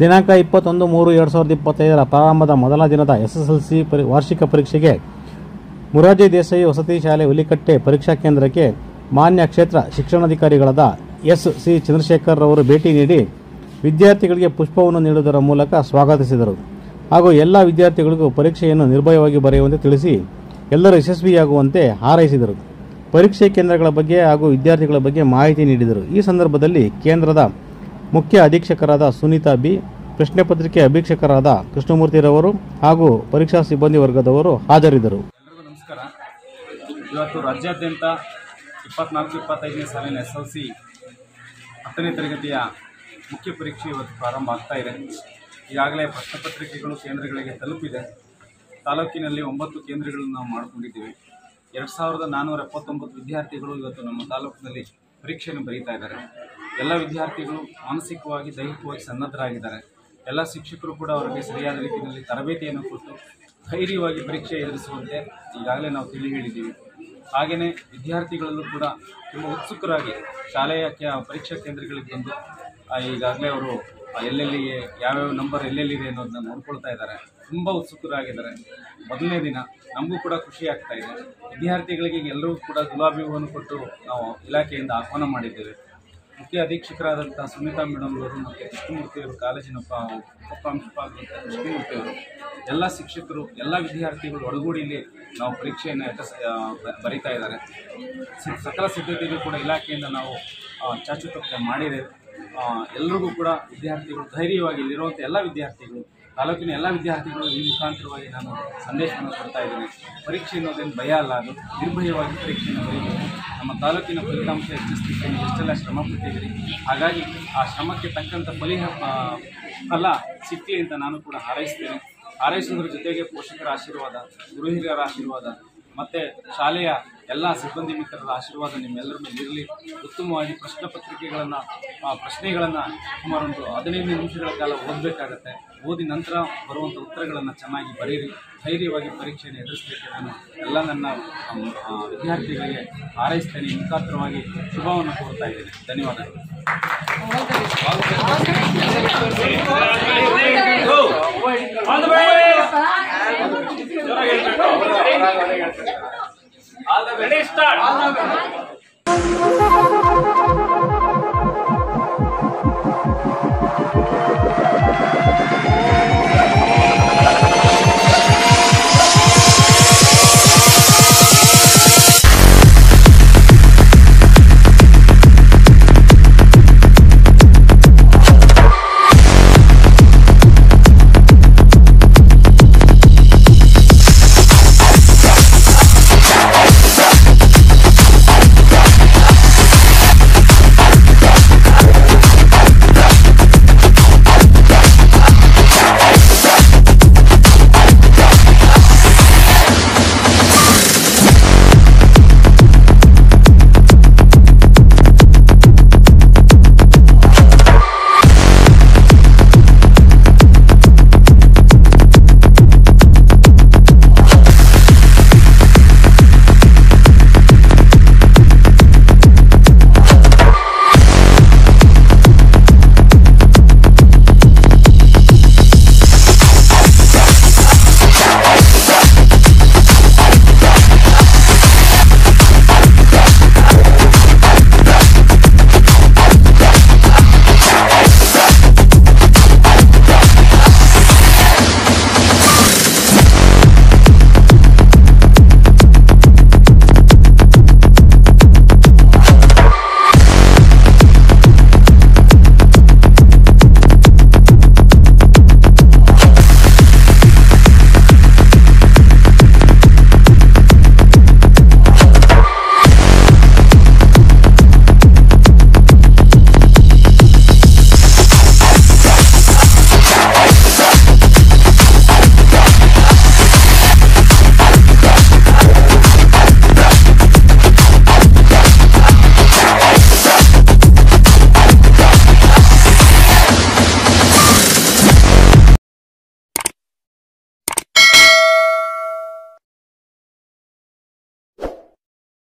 ದಿನಾಂಕ 21-3-2025 ಪ್ರಾರಂಭದ ಮೊದಲ ದಿನದ SSLC ವಾರ್ಷಿಕ ಪರೀಕ್ಷೆಗೆ ಮೊರಾರ್ಜಿ ದೇಸಾಯಿ ವಸತಿ ಶಾಲೆ ಹುಲಿಕಟ್ಟೆ ಪರೀಕ್ಷಾ ಕೇಂದ್ರಕ್ಕೆ ಮಾನ್ಯ ಕ್ಷೇತ್ರ ಶಿಕ್ಷಣಾಧಿಕಾರಿಗಳಾದ S.C. ಚಂದ್ರಶೇಖರ್ ಅವರು ಭೇಟಿ ನೀಡಿ ವಿದ್ಯಾರ್ಥಿಗಳಿಗೆ ಪುಷ್ಪವನ್ನು ನೀಡುವುದರ ಮೂಲಕ ಸ್ವಾಗತಿಸಿದರು ಹಾಗೂ ಎಲ್ಲ ವಿದ್ಯಾರ್ಥಿಗಳಿಗೂ ಪರೀಕ್ಷೆಯನ್ನು ನಿರ್ಭಯವಾಗಿ ಬರೆಯುವಂತೆ ತಿಳಿಸಿ ಎಲ್ಲರೂ ಯಶಸ್ವಿಯಾಗುವಂತೆ ಹಾರೈಸಿದರು. ಪರೀಕ್ಷೆ ಕೇಂದ್ರಗಳ ಬಗ್ಗೆ ಹಾಗೂ ವಿದ್ಯಾರ್ಥಿಗಳ ಬಗ್ಗೆ ಮಾಹಿತಿ ನೀಡಿದರು. ಈ ಸಂದರ್ಭದಲ್ಲಿ ಕೇಂದ್ರದ ಮುಖ್ಯ ಅಧೀಕ್ಷಕರಾದ ಸುನೀತಾ ಬಿ, ಪ್ರಶ್ನೆ ಪತ್ರಿಕೆ ಅಧೀಕ್ಷಕರಾದ ಕೃಷ್ಣಮೂರ್ತಿರವರು ಹಾಗೂ ಪರೀಕ್ಷಾ ಸಿಬ್ಬಂದಿ ವರ್ಗದವರು ಹಾಜರಿದ್ದರು. ಎಲ್ಲರಿಗೂ ನಮಸ್ಕಾರ. ಇವತ್ತು ರಾಜ್ಯಾದ್ಯಂತ 24-25ನೇ ಸಾಲಿನ SLC 10ನೇ ತರಗತಿಯ ಮುಖ್ಯ ಪರೀಕ್ಷೆ ಇವತ್ತು ಪ್ರಾರಂಭ ಆಗ್ತಾ ಇದೆ. ಈಗಾಗಲೇ ಪ್ರಶ್ನೆ ಪತ್ರಿಕೆಗಳು ಕೇಂದ್ರಗಳಿಗೆ ತಲುಪಿದೆ. ತಾಲೂಕಿನಲ್ಲಿ 9 ಕೇಂದ್ರಗಳನ್ನು ನಾವು ಮಾಡಿಕೊಂಡಿದ್ದೀವಿ. 2479 ವಿದ್ಯಾರ್ಥಿಗಳು ಇವತ್ತು ನಮ್ಮ ತಾಲೂಕಿನಲ್ಲಿ ಪರೀಕ್ಷೆಯನ್ನು ಬರೀತಾ ಇದ್ದಾರೆ. ಎಲ್ಲ ವಿದ್ಯಾರ್ಥಿಗಳು ಮಾನಸಿಕವಾಗಿ ದೈಹಿಕವಾಗಿ ಸನ್ನದ್ಧರಾಗಿದ್ದಾರೆ. ಎಲ್ಲ ಶಿಕ್ಷಕರು ಕೂಡ ಅವರಿಗೆ ಸರಿಯಾದ ರೀತಿಯಲ್ಲಿ ತರಬೇತಿಯನ್ನು ಕೊಟ್ಟು ಧೈರ್ಯವಾಗಿ ಪರೀಕ್ಷೆ ಎದುರಿಸುವಂತೆ ಈಗಾಗಲೇ ನಾವು ತಿಳಿ ಹೇಳಿದ್ದೀವಿ. ಹಾಗೆಯೇ ವಿದ್ಯಾರ್ಥಿಗಳಲ್ಲೂ ಕೂಡ ತುಂಬ ಉತ್ಸುಕರಾಗಿ ಶಾಲೆಯ ಪರೀಕ್ಷಾ ಕೇಂದ್ರಗಳಿಗೆ ಬಂದು ಈಗಾಗಲೇ ಅವರು ಎಲ್ಲೆಲ್ಲಿ ಯಾವ್ಯಾವ ನಂಬರ್ ಎಲ್ಲೆಲ್ಲಿದೆ ಅನ್ನೋದನ್ನ ನೋಡ್ಕೊಳ್ತಾ ಇದ್ದಾರೆ. ತುಂಬ ಉತ್ಸುಕರಾಗಿದ್ದಾರೆ. ಮೊದಲನೇ ದಿನ ನಮಗೂ ಕೂಡ ಖುಷಿ ಆಗ್ತಾ ಇದೆ. ವಿದ್ಯಾರ್ಥಿಗಳಿಗೆ ಎಲ್ಲರೂ ಕೂಡ ಗುಲಾಬಿ ಹೂವನ್ನು ಕೊಟ್ಟು ನಾವು ಇಲಾಖೆಯಿಂದ ಆಹ್ವಾನ ಮಾಡಿದ್ದೇವೆ. ಮುಖ್ಯ ಅಧೀಕ್ಷಕರಾದಂಥ ಸುನೀತಾ ಮೇಡಮ್ ಅವರು ಮತ್ತು ಕೃಷ್ಣಮೂರ್ತಿಯವರು, ಕಾಲೇಜಿನ ಉಪಪ್ರಾಂಶುಪಾಲರಾದಂಥ ಕೃಷ್ಣಮೂರ್ತಿಯವರು, ಎಲ್ಲ ಶಿಕ್ಷಕರು, ಎಲ್ಲ ವಿದ್ಯಾರ್ಥಿಗಳು ಒಳಗೂಡಿಯಲ್ಲಿ ನಾವು ಪರೀಕ್ಷೆಯನ್ನು ಬರೀತಾ ಇದ್ದಾರೆ. ಸಕಲ ಸಿದ್ಧತೆಗೂ ಕೂಡ ಇಲಾಖೆಯಿಂದ ನಾವು ಚಾಚುತಪ್ಪದೆ ಮಾಡಿದ್ದೇವೆ. ಎಲ್ರಿಗೂ ಕೂಡ ವಿದ್ಯಾರ್ಥಿಗಳು ಧೈರ್ಯವಾಗಿ ಇಲ್ಲಿರುವಂಥ ಎಲ್ಲ ವಿದ್ಯಾರ್ಥಿಗಳು, ತಾಲೂಕಿನ ಎಲ್ಲ ವಿದ್ಯಾರ್ಥಿಗಳು ಈ ಮುಖಾಂತರವಾಗಿ ನಾನು ಸಂದೇಶವನ್ನು ಕೊಡ್ತಾ ಇದ್ದೇನೆ. ಪರೀಕ್ಷೆ ಅನ್ನೋದೇನು ಭಯ ಅಲ್ಲ, ಅದು ನಿರ್ಭಯವಾಗಿ ಪರೀಕ್ಷೆಯನ್ನು ಬರೀಬೇಕು. ನಮ್ಮ ತಾಲೂಕಿನ ಫಲಿತಾಂಶ ಹೆಚ್ಚಿಸಲಿಕ್ಕೆ ನೀವು ಎಷ್ಟೆಲ್ಲ ಶ್ರಮ ಪಟ್ಟಿದ್ದೀರಿ. ಹಾಗಾಗಿ ಆ ಶ್ರಮಕ್ಕೆ ತಕ್ಕಂಥ ಫಲ ಸಿಕ್ಕಲಿ ಅಂತ ನಾನು ಕೂಡ ಹಾರೈಸ್ತೇನೆ. ಹಾರೈಸೋದ್ರ ಜೊತೆಗೆ ಪೋಷಕರ ಆಶೀರ್ವಾದ, ಗುರು ಹಿರಿಯರ ಆಶೀರ್ವಾದ ಮತ್ತು ಶಾಲೆಯ ಎಲ್ಲ ಸಿಬ್ಬಂದಿ ಮಿತ್ರರ ಆಶೀರ್ವಾದ ನಿಮ್ಮೆಲ್ಲರೂ ಇರಲಿ. ಉತ್ತಮವಾಗಿ ಪ್ರಶ್ನೆಗಳನ್ನು ಸುಮಾರು ಒಂದು 15 ನಿಮಿಷಗಳ ಕಾಲ ಓದಬೇಕಾಗತ್ತೆ. ಓದಿ ನಂತರ ಬರುವಂಥ ಉತ್ತರಗಳನ್ನು ಚೆನ್ನಾಗಿ ಬರೀರಿ. ಧೈರ್ಯವಾಗಿ ಪರೀಕ್ಷೆಯನ್ನು ಎದುರಿಸಲಿಕ್ಕೆ ನಾನು ಎಲ್ಲ ನನ್ನ ವಿದ್ಯಾರ್ಥಿಗಳಿಗೆ ಹಾರೈಸ್ತೇನೆ. ಮುಖಾಂತರವಾಗಿ ಶುಭವನ್ನು ಕೋರ್ತಾ ಇದ್ದೇನೆ. ಧನ್ಯವಾದಗಳು. All the way. Start.